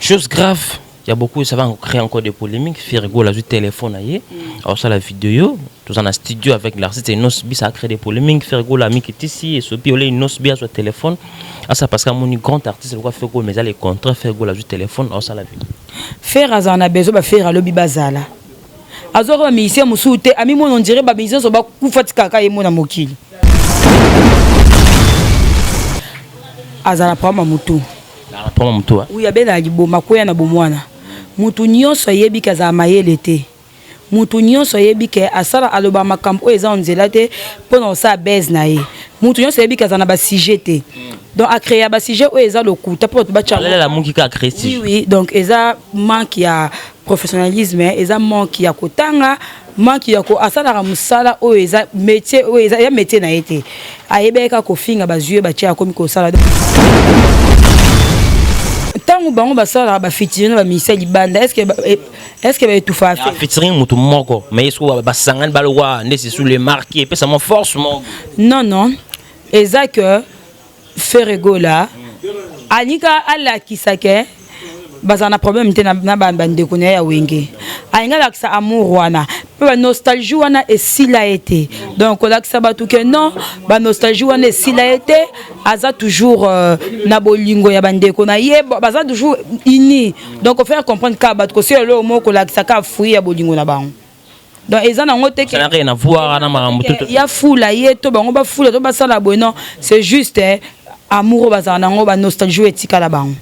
Chose grave. Il y a beaucoup, ça va créer encore des polémiques. Fergo a eu téléphone ailleurs. Alors ça la vidéo, tous en studio avec l'artiste et Nosbi, ça a créé des polémiques. Fergo l'a mis qui est ici et Sopi olé Nosbi à son téléphone. Ah ça parce qu'à mon grand artiste, pourquoi Fergo mais les contrats Fergo a eu téléphone. Alors ça la vidéo. Faire azana besoin ba faire alobi bazala. Azoro musicien musuté, ami mon on dirait ba musicien so ba kufatika ka yemo na mokili. Azana pa mamutu. Na pa mamutu. Oui abela liboma koya na bomwana. Mutu nyonso yebi kaza mayele te. Mutu nyonso yebi ke asala aloba makambo eza onzela te pona sa base na ye. Mutu nyonso yebi kaza na ba sujet te. Donc a créer ba sujet o eza lokuta pour ba tcha. La mungi ka créer. Oui, donc eza manque ya professionnalisme, eza manque ya kotanga, manque ya ko asala ka musala o eza métier o eza ya métier na été. Ayebeka ko finga ba zuye ba tcha komi ko sala. Tango bango basala ba featuring ba misa libanda est-ce que ba tout faire featuring mutu moko mais est-ce que ba sangane ba lwa ndesi sous les marques et puis ça mon force mon non eza que Fergo là anika ala kisake bazana problème te na bande ko ya wenge ainga la kisa amour wana pe nostalgie wana et s'il a été donc la kisa batu que non ba nostalgie wana et s'il a été aza toujours na bolingo ya bande ko na ye baza toujours ini donc on faire comprendre ka batu ko c'est le mot ko la kisa ka fouiller ya bolingo na bango donc eza na ngote ça n'a rien à voir na marambo tout ya fula ye to bango ba fula to ba sala bon c'est juste amour bazana ngo ba nostalgie etika la bango.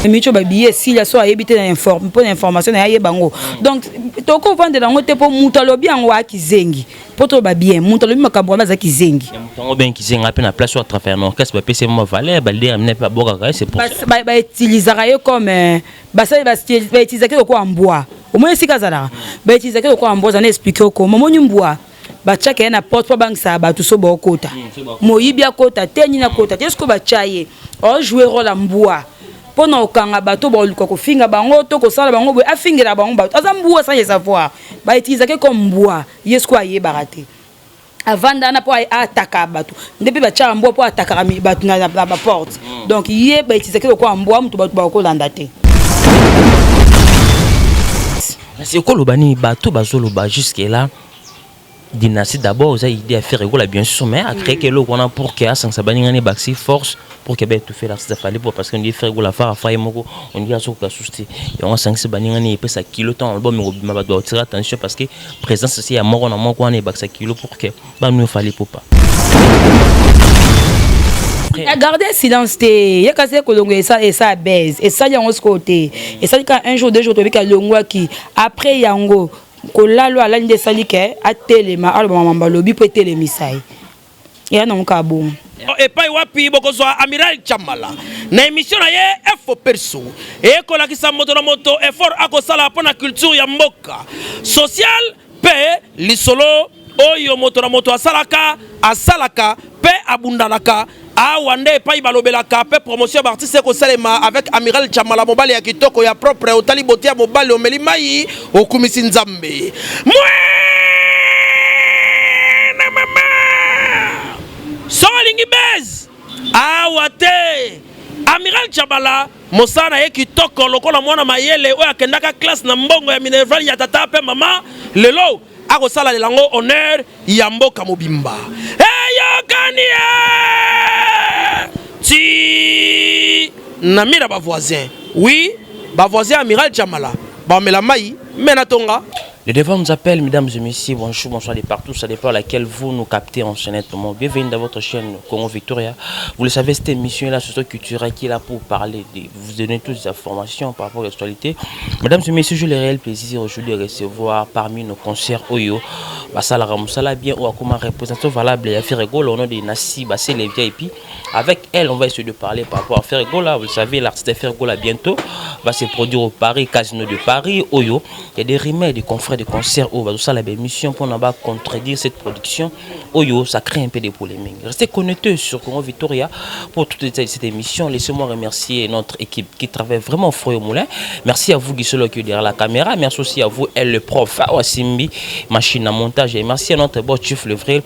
Micho babiye si la so ayebite na informe pour information na yebango donc toko vendre na ngote po mutalobi yango akizengi poto ba bien mutalobi makambo baza kizengi mutango ben kizenga pe na place sur travers non qu'est-ce que PC mo valeur ba dire amener pas boka c'est pour ba utiliser comme ba ça ba utiliser ko en bois au moins si kazala ba utiliser ko en bois ça expliquer ko momo nyumboa ba chaka na porte pa bank sa ba tout so ba kota moyibia kota teni na kota est-ce que ba chaye o jouer rôle en bois pona okanga bato ba luka ko finga bango to ko sala bango boy afingela bango bato azambuwa sans savoir ba utiliser que comme bois yesko aye barate avant dana po ataka bato depuis ba cha mbo po ataka mi bato na ba porte donc yé ba utiliser que ko mboa mutu bato ba ko landa te c'est quoi le bani bato bazolo ba jusque là dynastie d'abord ça idée à faire rigolo bien sûr mais à créer que l'eau qu'on a pour que à sans sabaningane baxi force pour que ben tout faire l'artiste fallait pour parce qu'on dit faire rigolo faire faire moko on dit à ce que souci et on sans sabaningane et puis ça kilo temps album mais ma doit tirer attention parce que présence aussi à mort on a moko on est baxi kilo pour que bah nous fallait pour pas garder silence té ya kasi kolongo et ça baise et ça yango côté et ça quand un jour deux jours to bika longwa qui après yango kolalo alande salike atelema alba mamba lobi po telemisai ya non ka bon et pas wapi bokozwa amiral chamala na émission na ye info perso et kolakisa moto na moto effort akosala pona culture ya mboka social pe lisolo oyo moto na moto asalaka pe abundalaka awande pa ibalobelaka pe promotion d'artiste ko salema avec amiral chamala mobali ya kitoko ya propre otali bote ya mobali omeli mai okumisi nzambe na mama solingi bez awate amiral chamala mosana ye kitoko lokola mwana mayele oyo akendaka classe na mbongo ya minerval ya tata pe mama lelo akosala lelango honneur ya mboka mobimba eyokania ti namira ba voisin oui ba voisin amiral chamala ba mela mai menatonga. Le devant nous appelle, mesdames et messieurs, bonjour, bonsoir de partout, ça dépend à laquelle vous nous captez en chaînement. Bienvenue dans votre chaîne Congo Victoria. Vous le savez, cette émission est là, c'est culturel qui est là pour parler, vous donner toutes les informations par rapport à l'actualité. Mesdames et messieurs, j'ai le réel plaisir aujourd'hui de recevoir parmi nos concerts Oyo, Basala Ramoussala, bien ou comment représentant valable et à Ferrego, au nom de Nassi, Bassé les VIP. Avec elle, on va essayer de parler par rapport à Ferrego. Là, vous le savez, l'artiste Ferrego là bientôt va se produire au Paris, Casino de Paris, Oyo. Il y a des remèdes, des confrères de concerts où tout ça la émission pour ne pas contredire cette production Oyo, ça crée un peu de polémiques. Restez connectés sur Congo Victoria pour toute cette émission. Laissez-moi remercier notre équipe qui travaille vraiment fort au moulin. Merci à vous Gisolo qui est derrière la caméra. Merci aussi à vous elle le prof Awasimbi, machine à montage. Et merci à notre boss Chief Levrel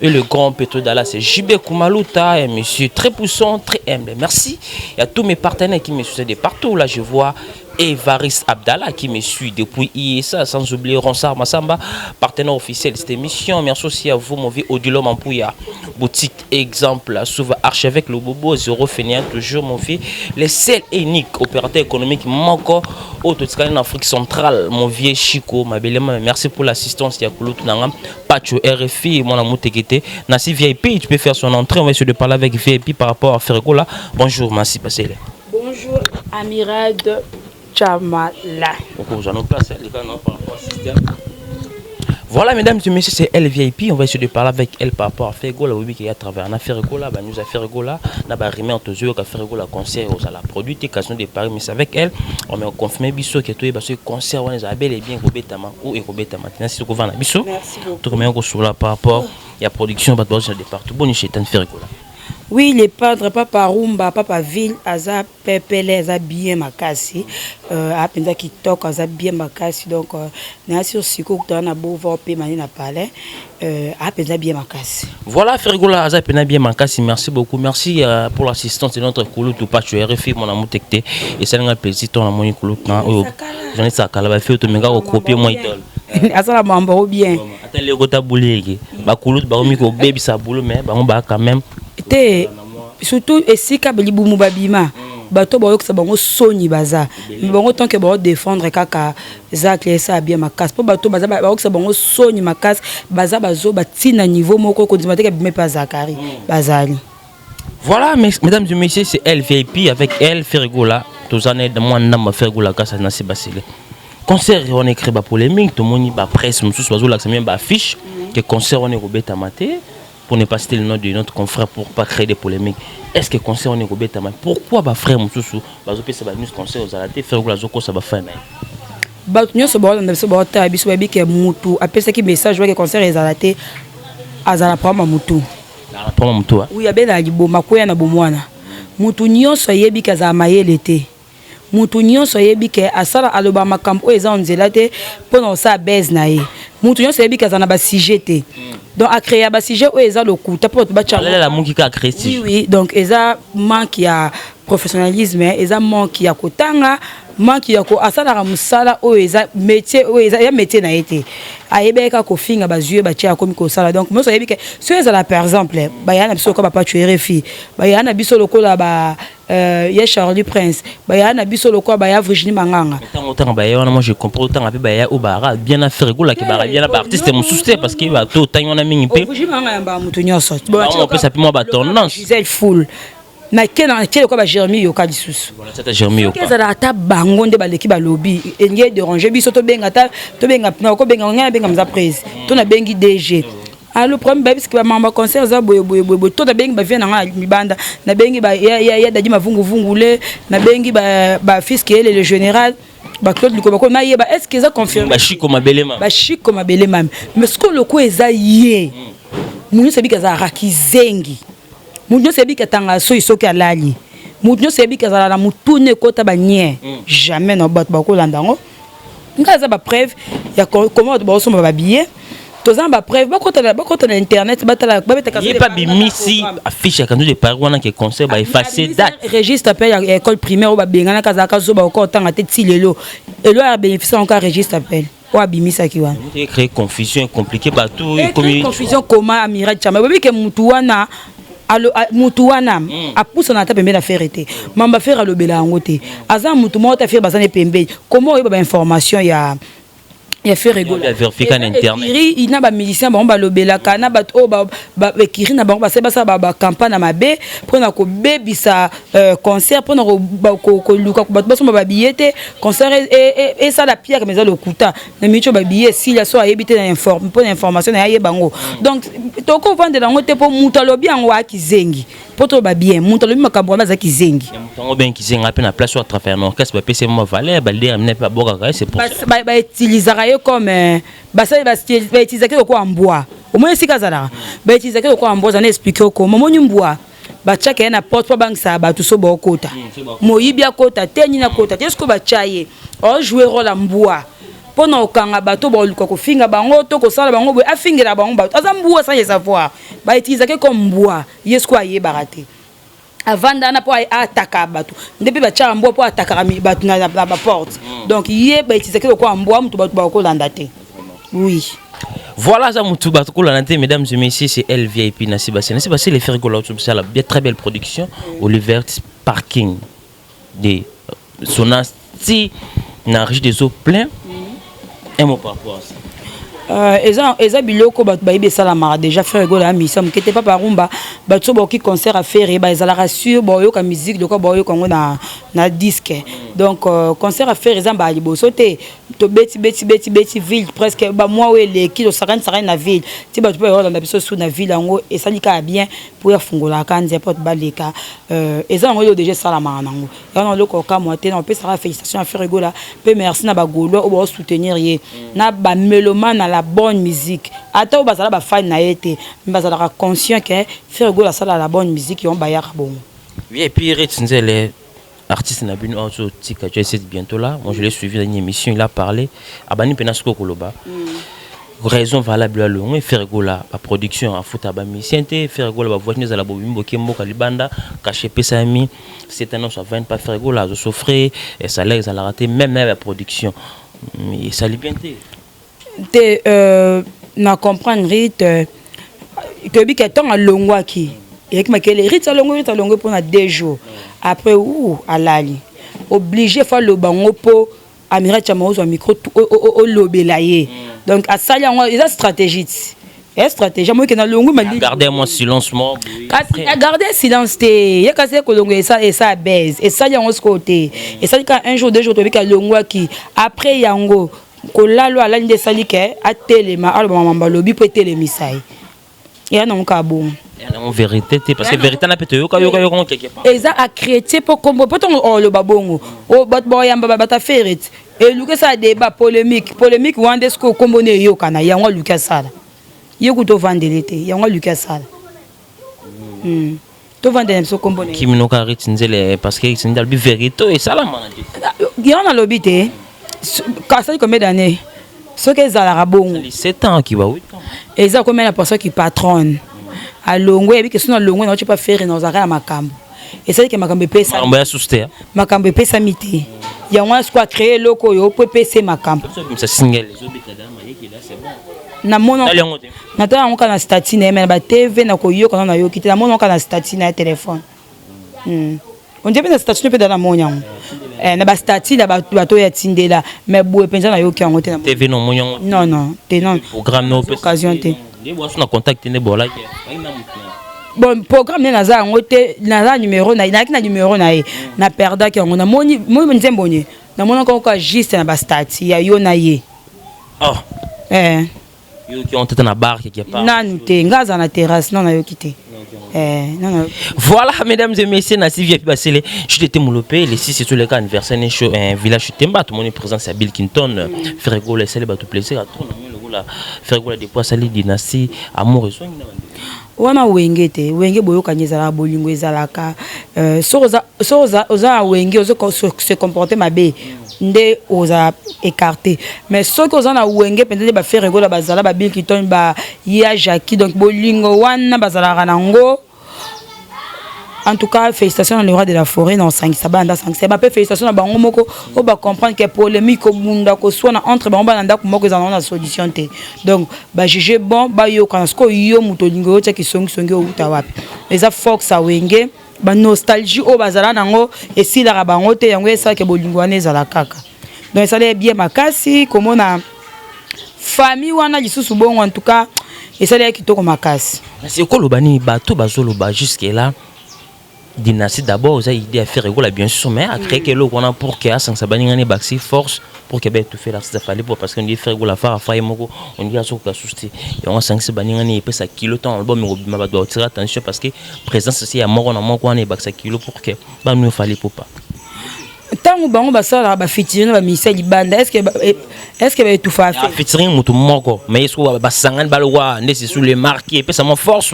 Et le grand pétrodala, c'est JB Koumalouta, un monsieur très puissant, très humble. Merci. Il y a tous mes partenaires qui me suivent de partout. Là, je vois Evaris Abdallah qui me suit depuis ISA, sans oublier Ronsar Massamba, partenaire officiel de cette émission. Merci aussi à vous, mon vieux Odilo Mampouya, boutique exemple, Souva Archevêque, le Bobo, Zéro Fénéan, toujours mon vieux, les seuls et uniques opérateurs économiques manquent au en Afrique centrale, mon vieux Chico, ma belle maman, merci pour l'assistance. Yakoulout Nangam, Pacho, RFI, mon amour Tekete, Nassi VIP, tu peux faire son entrée, on va essayer de parler avec VIP par rapport à Ferregola. Bonjour, merci, passez-le. Bonjour, Amiral de Chamala. Voilà, mesdames et messieurs, c'est elle VIP. On va essayer de parler avec elle par rapport à Ferregola. Oui, qui est à travers un Ferregola, nous à Ferregola, n'a pas remis en tous qu'à Ferregola concert aux à la produit occasion de Paris, mais c'est avec elle. On m'a confirmé Bissot qui est tout parce que concert on est à bel et bien Robetama ou Robetama. Merci beaucoup, Bissot. Merci beaucoup. Tout comme sur là par rapport à la production, bah de partout. Bon, chez Ferregola. Oui, les peintres, papa Rumba, papa Ville, Aza Pepele, Aza bien makasi, Apenza qui toque, Aza bien makasi, donc, n'a sur Siko, dans la beau vopé, Manina Palais, Apenza bien makasi. Voilà, Ferregola, Aza Pena bien makasi, merci beaucoup, merci pour l'assistance de notre couloute, ou pas, tu es RFI, mon amour Tekte, et c'est un plaisir, ton amour couloute, j'en ai ça, Kalaba, fait tout, mais gars, au copier, moi, idole. Asa la mambo bien. Attends, les gars, boulé, ba couloute, ba omi ko baby sa boulot, mais ba on ba quand même. Surtout ici kabeli bumu babima bato ba yoksa bango soni baza mais bango tant que ba défendre kaka zakle ça bien makas po bato baza ba yoksa bango soni makas baza bazo batina niveau moko ko ndimate ka bime pas Zakari bazali. Voilà, mesdames et messieurs, c'est elle VIP avec elle Ferregola tous années de moi ndamba Ferregola kasa na Sébastien. Concert on écrit ba polémique tout monde ba presse mususu bazo la même ba affiche que concert on est Robert Maté. Pour ne pas citer le nom de notre confrère pour ne pas créer des polémiques. Est-ce que le concert on est Robert Maté? Pourquoi ma frère Moussoussou bazopé ça ba nous concert aux alaté faire la zoko ça ba faire na. Ba tunyo so ba na so ba ta biso ba bi ke mutu apesa ki message wa ke concert les alaté azala pa ma mutu. Na pa ma mutu. Oui abela liboma ko ya na bomwana. Mutu nyonso yebi ka za mayele te. Mutu nyonso yebi ke asala aloba makambo eza onzela te pona sa base na ye. Mutu nyonso yebi ka za na ba sujet te. Donc à créer ba sujet o eza lokuta pour ba cha. La mungi ka créer. Oui, donc eza manque ya professionnalisme, eza manque ya kotanga, manque ya ko asala ka musala o eza métier o eza ya métier na été. Ayebe ka ko finga ba yeux ba tia komi ko sala. Donc moi so yebi ke so eza la par exemple, ba yana biso ko ba pa tuer refi. Ba yana biso lokola ba ya Charlie Prince, ba yana biso lokola ba ya Virginie Manganga. Autant ba ya moi je comprends autant après ba ya o ba bien à faire gola ki ba bien à artiste mon souci parce que ba to tan on a mingi pe. Virginie Manganga ba mutu nyoso. On peut s'appeler moi ba tendance. Gisèle Full. Na kena kele ko ba Jérémie Yoka disusu. Voilà, c'est Jérémie Yoka. Qu'est-ce que ta bango nde ba leki ba lobby engé déranger biso to benga na ko benga ngana benga mza prise. To na bengi DG. Le problème c'est que ba mamba concert za boye to na bengi ba vient na mibanda na bengi ba ya dadi mavungu vungule na bengi ba fils qui est le général ba Claude Lukobako na yeba est-ce que ça confirme ba Chico Mabelema mais ce que le ko eza yé munu sebi ka za rakizengi munu sebi ka tanga so isoki alali munu sebi ka za la mutune kota ba nye jamais na bot ba ko landango ngaza ba preuve ya comment ba so ba billet tozan ba preuve ba kota na internet ba tala ba beta ka il pas bimisi affiche quand de Paris wana que concert ba effacer date registre appel à école primaire ba bengana kazaka so ba ko tanga te tilelo elo a bénéficier encore registre appel ou abimisa ki wana vous créer confusion compliqué ba tout comme confusion comment Amiral Chama ba bi ke mutu wana alo mutu wana apusa na ta pembe na ferete mamba faire alobela ngote aza mutu mo ta faire bazane pembe comment ba information ya fait rigoler. Il a vérifié qu'en internet. Il n'a pas musicien bon ba lobela kana ba o ba kiri na bango ba se ba sa ba campagne na mabe pour na ko bebi sa concert pour na ko luka ko ba so ba billet concert et ça la pierre mais ça le kuta na micho ba billet si la so ayebite na informe pour information na ye bango donc to ko vendre la ngote pour mutalobi en wa kizengi pour to ba bien mutalobi makambo ba za kizengi mutango ben kizengi ape na place au travers non qu'est-ce ba pese mo valeur ba le amener pas boka c'est pour ça ba utiliser comme basali ba utiliser ko en bois au moins sika zala ba utiliser ko en bois ça n'explique comment moni bois ba chaka na porte pa bank sa ba tout so ba kota moyibi akota tenyi na kota est-ce que ba chaye o jouer rôle en bois pona okanga bato ba luka ko finga bango to ko sala bango boye afingela bango bato azambua sans savoir ba utiliser comme bois yesko aye barate avant na po ataka bato depuis ba cha mbo po ataka bato na ba porte donc yé ba utiliser ko mbo mutu bato ba ko landa te oui. Voilà ça mutu bato ko landa te. Mesdames et messieurs, c'est LVIP na Sébastien les faire go là c'est la bien très belle production Oliver Parking de Sonasti na riche des eaux plein un mot par rapport à ça. Eza biloko bato bayibe salamara déjà faire rigolo la mission m'inquiétez pas parumba bato boki concert à faire ba ezala rassure boyo ka musique de quoi boyo kongo na disque donc concert à faire ezamba ali bosote to beti ville presque ba moi we les kilo 50 na ville ti bato ba dans biso sous na ville ngo et ça lika bien pour ya fungola kanze porte baleka eza ngo déjà salamara nango ya na loko ka moi te na pe ça félicitations à faire rigolo pe merci na ba golo o soutenir ye na ba mélomane la bonne musique ata bazala ba fan na été mais bazala conscient que faire go la salle la bonne musique on ba ya bon oui et puis Retsinzele artiste na bino auto tika tu sais bientôt là moi je l'ai suivi dans une émission il a parlé abani penasko koloba raison valable le on faire go la production en foot ba musicien te faire go la voix nous à la bobimbo kembo kalibanda caché pesami c'est un autre 20 pas faire go la souffrir et ça l'air ça la rater même la production mais ça bien na comprendre rite que bi keton a longwa ki et que makele rite longo pour na 2 jours après ou alali obligé faire le bango po Amira Chamaozo micro au lobelaye donc à ça il y a une stratégie moi que na longo m'a garder mon silence moi garder silence te ya kase ko longo et ça baise et ça il y a un côté et ça quand un jour 2 jours to bi ka longwa ki après yango kolalo ala nde salike atelema alo mamba lobi po telemisai ya na nka bon ya na vérité parce que vérité na pete yoka quelque part eza a chrétien po kombo poto lo babongo o bat boyamba bata ferret et luka ça débat polémique wande sko kombo ne yoka na yango luka sala yeko to vandelete yango luka sala to vandele so kombo ne kimino ka Retsinzele parce que c'est une vérité et ça la manade ya na lobité ça fait combien d'années ce que ça bon 7 ans qui va 8 ans et ça combien la personne qui patronne à longo et que sinon longo on tu pas faire dans ara makambo et ça que makambo pesa makambo ya souster makambo pesa mité ya moi quoi créer loko yo peut pesa makambo ça single les obita dama yeki là c'est bon na mono na ta on kana statine mais ba TV na ko yo kana yo kiti na mono kana statine na téléphone on dit bien la statine peut dans la monya na ba statine bato ya tindela mais boue penza na yo ki angote na TV non monya non te non programme no occasion te les bois na contact ne bola ki bon programme ne naza angote naza numéro na numéro na na perda ki ngona moni nzembonye na mona ko juste na ba statine ya yo na ye yo qui ont été na bar quelque part nanu te ngaza na terrasse non na yo kité non. Voilà, mesdames et messieurs, Nassi VIP Basile, je t'étais moulopé, les 6 et tous les cas anniversaire un village Temba, tout le monde est présent, c'est à Bill Clinton, Ferrego, les célèbres, tout plaisir, à tout le monde, Ferrego, des poids salés, dynastie, amour et soin. Wana wengete wenge boyo kanyeza bolingo ezalaka oza wenge ozo se comporter mabe nde oza écarté mais ceux qui oza na wenge pendant ba faire rigola bazala ba Bill Clinton ba ya Jackie donc bolingo wana bazala nango. En tout cas, félicitations dans le roi de la forêt, dans 5 sabanda 5 c'est pas félicitations dans bango moko on va comprendre que polémique au monde ko soit entre bango banda ko moko za na solution té donc ba juger bon ba yo quand ko yo mutolingo tya ki songi o uta wapi les a fox a wenge ba nostalgie o bazala nango et si la bango te yango ça que bolingo ane za la kaka donc ça est bien makasi comme on a famille wana lisusu bon en tout cas et ça est kitoko makasi c'est ko lobani bato bazolo ba jusque là dynastie d'abord aux idées à faire rigoler bien sûr mais à créer que l'eau qu'on a pour que à Sansabani baxi force pour que ben tout faire là ça fallait pour parce qu'on dit faire rigoler faire affaire moko on dit à ce que souci et on Sansabani ngani pesa kilo temps bon mais ma doit tirer attention parce que présence aussi à mort on a moko on est baxi kilo pour que ba nous fallait pour pas tant bango basala ba fitiri ba misa libanda est-ce que ba tout faire fitiri mutu moko mais est-ce que ba sangane ba loi ne c'est sous les marqués pesa mon force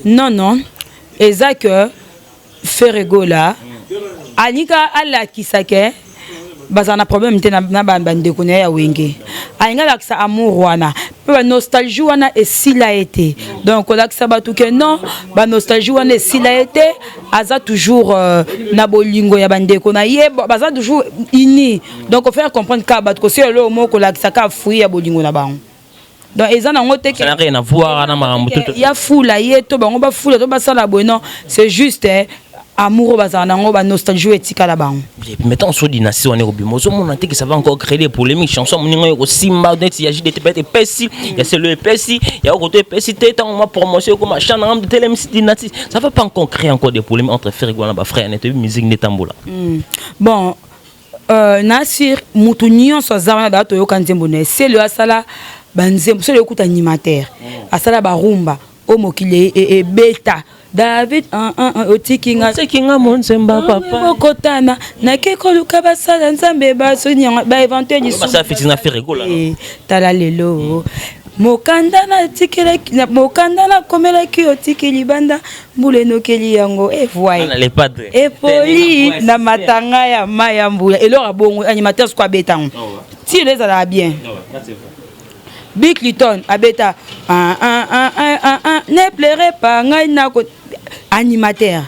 non exact que Ferrego là anika ala kisake bazana problème te na bandeko na ya wenge ainga lakisa amour wana pe ba nostalgie wana esila été donc lakisa batu ke non ba nostalgie wana esila été aza toujours na bolingo ya bandeko na ye baza toujours ini donc faire comprendre ka batu ko c'est le mot ko lakisa ka fruit ya bolingo na bango donc ils en ont noté que ça n'a rien à voir na marambo tout il y a foula ye to bango ba foula to ba sala boy non c'est juste amour bazana ngo ba nostalgie etika la bango mettons sur dynastie on est au bimozo mon antique ça va encore créer des polémiques chanson mon ngo simba net il y a JDT peut être pessi il y a c'est le pessi il y a côté pessi tant ma promotion comme machin de télé dynastie ça va pas encore créer encore des polémiques entre frères et ba frère net musique netambola bon Nasir mutunio so zama da to yokanzembo ne c'est le asala banzembo c'est le coup animateur asala ba rumba o mokile et beta David otikinga monzemba papa okotana na keko luka basala nzambe basonya ba éventuel ça fait na faire rigola tala lelo mokanda na tikela mokanda na komela ki otikeli banda mbule nokeli yango voye et poli na matanga ya maya mbula elora bongo animateur quoi betango si les ala bien Big Liton abeta ne pleurez pas ngai na animateur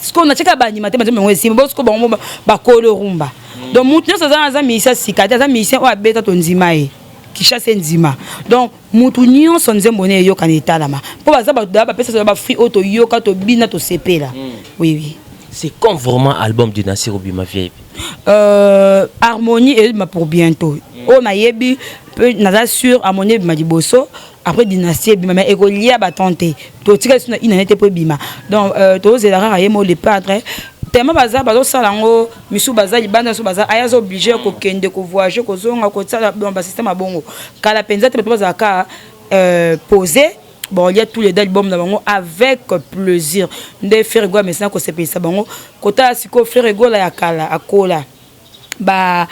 ce qu'on a checké ba animateur mais moi aussi parce que bon ba kolo rumba donc mutu ça za misa sikata za misa wa beta to nzima e kishase nzima donc mutu nyon son nzembone yo kanita lama po baza ba ba pesa ba free auto yo ka to bina to sepela oui c'est comme vraiment album de Nasir Obima vieille harmonie et ma pour bientôt on a yebi naza sur harmonie ma diboso après dynastie bima mais écolia ba tenter to tika ina nete po bima donc to zelara yemo le padre tellement baza bazo salango misu baza libanda so baza aya zo obligé ko kende ko voyager ko zonga ko tsala dans ba système abongo kala penza te baza ka poser bon il y a tous les albums d'abord avec plaisir de faire quoi mais ça ko sepé ça bango kota siko faire go la yakala akola ba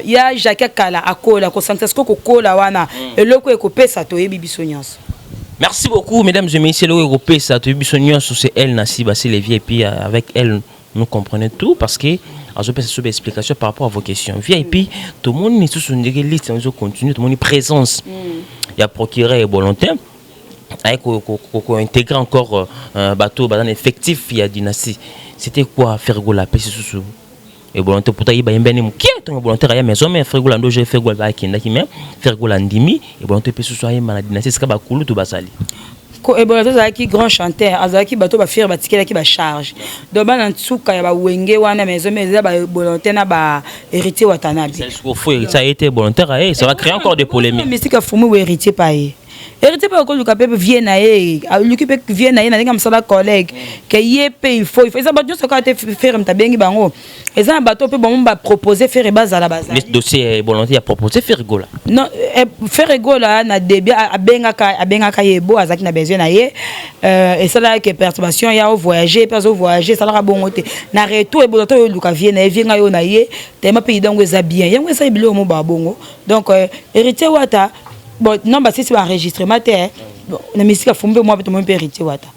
ya Jacques Kala akola ko santas ko kola wana eloko ekopesa to yebi bisonyas. Merci beaucoup mesdames et messieurs le ekopesa to yebi bisonyas c'est elle Nasiba c'est les VIP avec elle nous comprenons tout parce que je peux faire des explications par rapport à vos questions VIP tout le monde est sous une liste on continue tout le monde présence il y a procureur et volontaire avec intégrer encore bateau dans effectif il y a dynastie c'était quoi faire go la paix sous et volontaire pourtant il y a une mouki ton volontaire à maison mais faire go la doje faire go la kinda qui même faire go la ndimi et volontaire peut sous soyer la dynastie c'est ba kulu to basali ko e volontaire azaki grand chanteur azaki bateau ba faire ba tikela ki ba charge donc ba ntsuka ya ba wenge wana maison mais ba volontaire na ba héritier watanabi ça a été volontaire ça va créer encore des polémiques mais c'est que fumu héritier pas héritier pas ko luka pe vienne na luki pe vienne na ninga msala collègue que yepé il faut ça ba juste quand te faire mta bengi bango et ça bateau pe bon ba proposer faire base la base le dossier volontaire a proposé faire gola non faire gola na début abengaka yebo azaki na besoin na ye et ça là que perturbation ya au voyager ça la bon côté na retour et bon to luka vienne na vinga yo na ye tellement pays donc ça bien yango ça bilo mo ba bongo donc héritier wata bon non bah c'est enregistrement terre bon na musique fombe moi peut mon héritier wata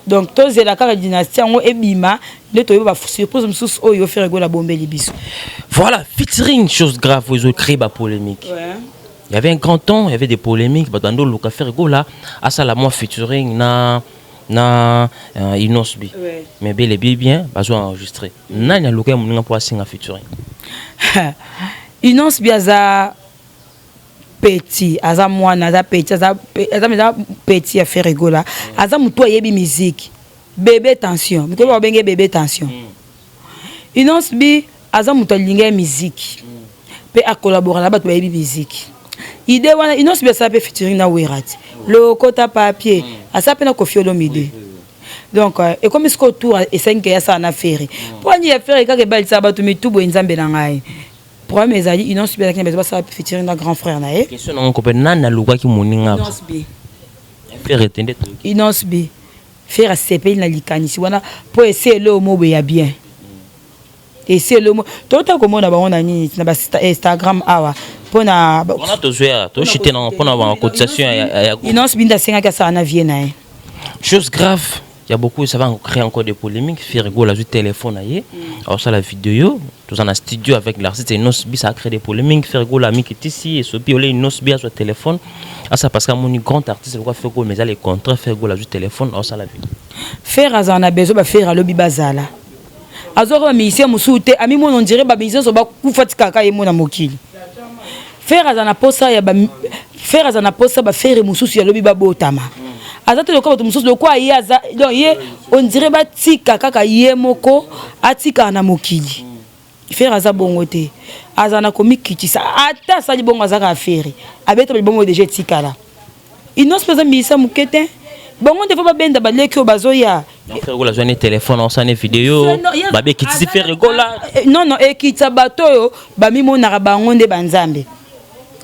donc tous la carte dynastie ngo ebima le to ba surprise msus oyo faire go la bombe libiso voilà featuring chose grave ils ont créé ba polémique il y avait un grand temps il y avait des polémiques ba dans le faire go là à ça la moi featuring na Inosbi mais bel et bien ba enregistré nani loka mon pour singa featuring Inosbi aza petit aza mwana aza petit aza petit à faire rigola aza muto yebi musique bébé tension miko ba benge bébé tension Inosbi aza muto linga musique pe a collaborer na bato yebi musique idée wana Inosbi ça peut featuring na Werati le kota papier asa pe na Koffi Olomide donc et comme ce autour et 5 ya ça na faire pour ni faire ka ke bal sa bato mitubo nzambe na ngai problème ezali Inosbi avec na ça featuring na grand frère na ye question na ko pe nana luka ki moninga faire retendre Inosbi faire CP na likanisi wana pour essayer le mot ya bien essayer le mot tota ko mona ba on nini na ba Instagram awa pona on a toujours to chiter na pona ba cotisation ya Inosbi nda senga ka ça na vie na ye chose grave il y a beaucoup, ça va créer encore des polémiques. Fergo a du téléphone, alors ça la vidéo, tout en studio avec l'artiste et Nosbi, ça a créé des polémiques. Fergo l'a mis qui est ici et Sopi, on a une Nosbi à son téléphone. Ah, ça parce qu'à mon grand artiste, pourquoi Fergo, mais ça les contrats, Fergo a du téléphone, alors ça la vidéo. Faire à a besoin de faire à l'obi bazala. Azora musicien musoute, ami mon on dirait ba musicien so ba kufatika ka yemo na mokili. Faire à posa ya ba faire à posa ba faire mususu ya lobi ba botama. Azate le ko mususu le kwa ye aza donc ye on dirait ba tika kaka yemoko atika na mokili. Faire à bongote. Azana komi kitisa ata sa bongo azaka faire. Abeta bongo déjà tika la. Inos pesa musicien mukete. Bongo de fois ba benda ba leki o bazoya. Fergo la journée téléphone on s'en est vidéo babé qui ti Fergo là non et qui tabato yo ba mi monaka bango nde banzambe.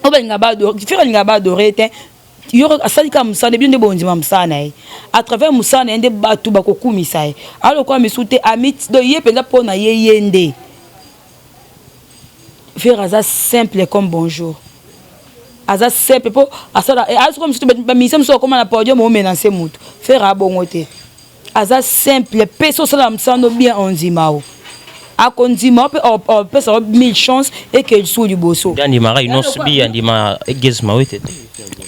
O ba ngaba do Fergo ngaba dorete yo asalika musane bien de bonjima musana à travers musana nde batu ba kokumisa alors quoi misute amit do ye penza pona ye yende. Fergo ça simple comme bonjour. Aza simple pour asala et as comme si ba misem so comme na podium o menacer mutu. Fergo bongote. Aza simple, peso salam sando bien on zimao. A konzima on peut ça 1000 chances et qu'elle soit du bosso. Andima une osbi andima egezma wete.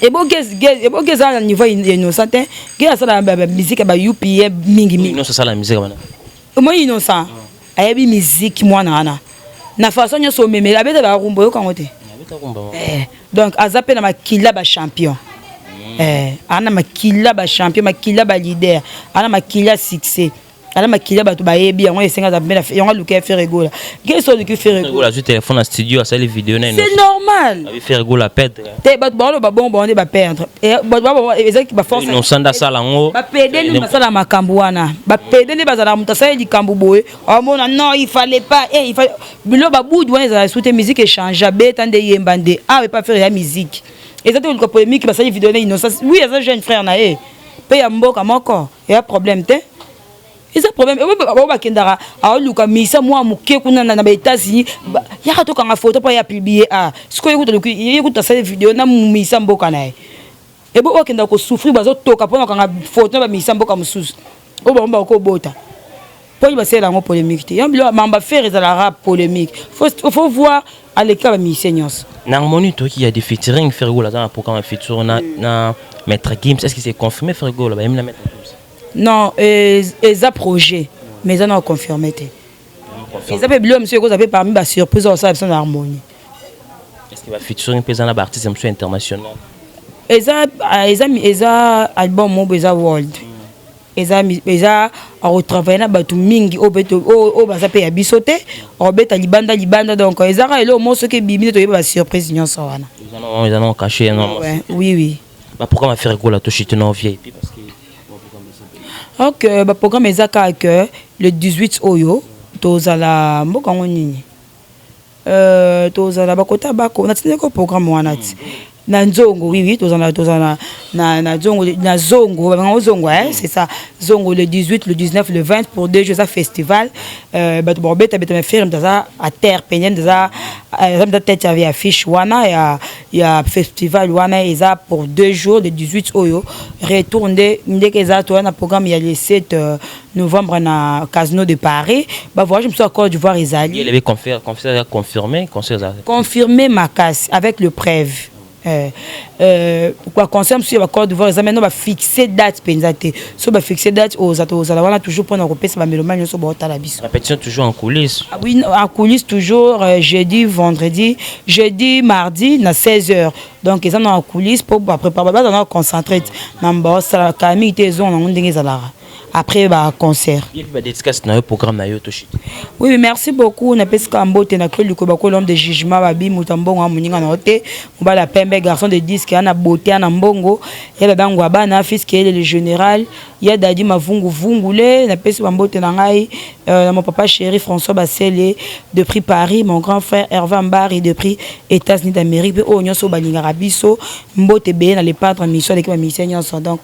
Et bon gez à niveau innocent, que ça la musique ba UPM mingi mingi. Non ça la musique bana. Moi innocent. Ayabi musique moi na façon yo so meme la bête ba rumbo yo kangote. Donc azape na makila ba champion. Ana makila ba champion makila ba leader ana makila succès ana makila ba to ba yebi yango esenga za bela yango luka Fergo la geso luka Fergo la sur téléphone en studio à ça les vidéos na c'est normal avec Fergo la perdre te ba bon on ba perdre et ba ezaki ba force non sanda sala ngo ba pede ni masala makambu wana ba pede ni bazala mutasa di kambu boye amona non il fallait pas il fallait bilo ba boudou wana za soute musique échange beta nde yembande pas faire la musique. Et ça une polémique parce que vidéo innocent oui ça jeune frère na pe ya mboka moko il y a problème te et ça problème et ba kendara a luka misa moi muke kuna na ba États-Unis ya ka to ka photo pa ya publier ce que écoute ça vidéo na misa mboka na et bo kenda ko souffrir bazo toka pona ka photo ba misa mboka mususu o ba ko bota pour ba c'est la polémique te yambilo mamba faire ça la rap polémique faut voir à l'école misenios na harmonie toi qui a des featuring Fergo là dans programme feature na Maître Gims est-ce que c'est confirmé Fergo là même la Maître Gims non ça projet mais ça non confirmé te ça fait bien monsieur que ça fait parmi ba surprise ça son harmonie est-ce qu'il va featuring pesant na artiste monsieur international ça album mo ça world eza a retravailler na batu mingi o baza pe ya bisote o beta libanda donc ezaka elo moso ke bimine to yeba surprise nyonso wana ils en ont caché non oui bah pourquoi va faire la touche non vieille parce que OK ba programme ezaka que le 18 oyo tozala mboka ngonini tozala bakota bako na tinde ko programme wana ti na nzongo oui tozana na zongo na zongo c'est ça zongo le 18 le 19 le 20 pour 2 jours à festival but bon beta me faire dans à terre peine dans à tête avec affiche wana ya festival wana eza pour 2 jours le 18 oyo retourner ndeke za to na programme il y a le 7 novembre na Casino de Paris bah voilà je me suis encore du voir Isali il avait confirmé ma casse avec le preuve quoi concerne sur la Côte d'Ivoire ils amènent ba fixer date pensate so ba fixer date aux la voilà toujours pour nous repasser ba mélomane so ba la biso répétition toujours en coulisses oui en coulisses toujours jeudi mardi na 16h donc ils sont en coulisses pour préparer ba dans concentrer namba ça Camille Tezon na ndenge za après bah concert. Il y a des dédicaces dans le programme na yoto shit. Oui, merci beaucoup. Na peska mbote na kle luko bako l'homme de jugement babi mutambongo amuninga na hote. Mba la pembe garçon de disque ana beauté ana mbongo. Ya la bango abana fils qui est le général. Ya dadi mavungu vungule na peska mbote na ngai mon papa chéri François Bassele de prix Paris, mon grand frère Hervé Mbari de prix États-Unis d'Amérique. Pe o nyonso balinga rabiso mbote be na les padres mission avec ma mission nyonso donc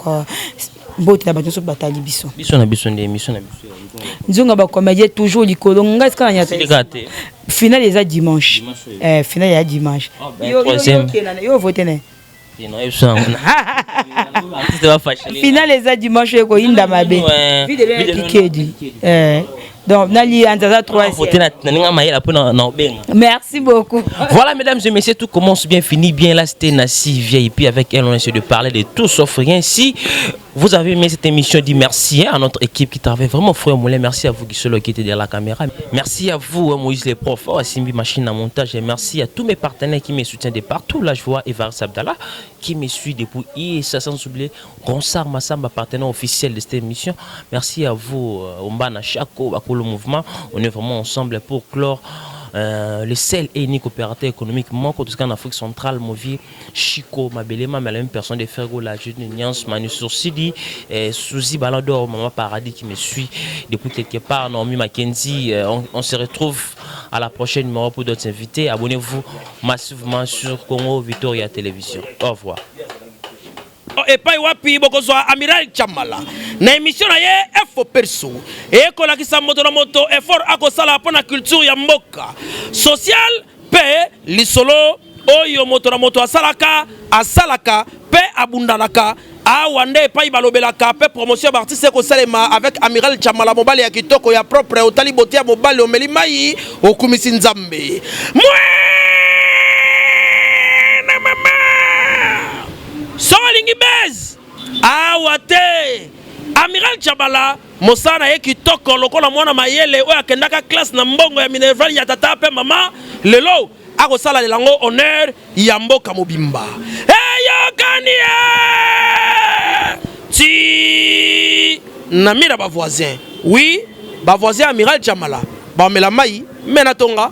mbote na bato so batali biso na biso nde mission na biso nzonga ba comédien toujours likolo nga ska na nyata finale eza dimanche finale ya dimanche yo voté ne non Final eza dimanche ko inda mabe. Vide Kikedi. Donc, merci beaucoup. Voilà, mesdames et messieurs, tout commence bien, finit bien. Là, c'était Nassi VIP. Avec elle, on essaie de parler de tout sauf rien. Si vous avez aimé cette émission, dis merci à notre équipe qui travaille vraiment frère Moulin. Merci à vous qui étaient derrière la caméra. Merci à vous, Moïse les profs, Simbi Machine à montage. Et merci à tous mes partenaires qui me soutiennent de partout. Là, je vois Evaris Abdallah qui me suit depuis ISA sans oublier Ronsar Massamba, partenaire officiel de cette émission. Merci à vous, Ombana Chako, le mouvement. On est vraiment ensemble pour clore le seul et unique opérateur économique manque en Afrique centrale, Movi, Chico, Mabelema, mais la même personne de Fergo, la jeune Niance, Manu Sourcidi, Souzi Balador, Maman Paradis qui me suit depuis quelque part, Naomi Mackenzie. On se retrouve à la prochaine numéro pour d'autres invités. Abonnez-vous massivement sur Congo Victoria Télévision. Au revoir. Et pas wapi bokozwa Amiral Chamala na émission na ye Info Perso et ko la kisa moto na moto effort akosala pona culture ya mboka social pe lisolo oyo moto na moto asalaka pe abundanaka awande pa balobelaka pe promotion d'artiste ko salema avec Amiral Chamala mobali ya kitoko ya propre otali botia mobali omeli mai okumisi nzambe Solingi Bez awate Amiral Chamala Mosana ye kitoko lokola mwana mayele oyo akendaka classe na mbongo ya Minerval ya tata pe mama lelo akosala lelango honneur ya mboka mobimba eyokanie ti namira ba voisin oui ba voisin Amiral Chamala ba mela mai mena tonga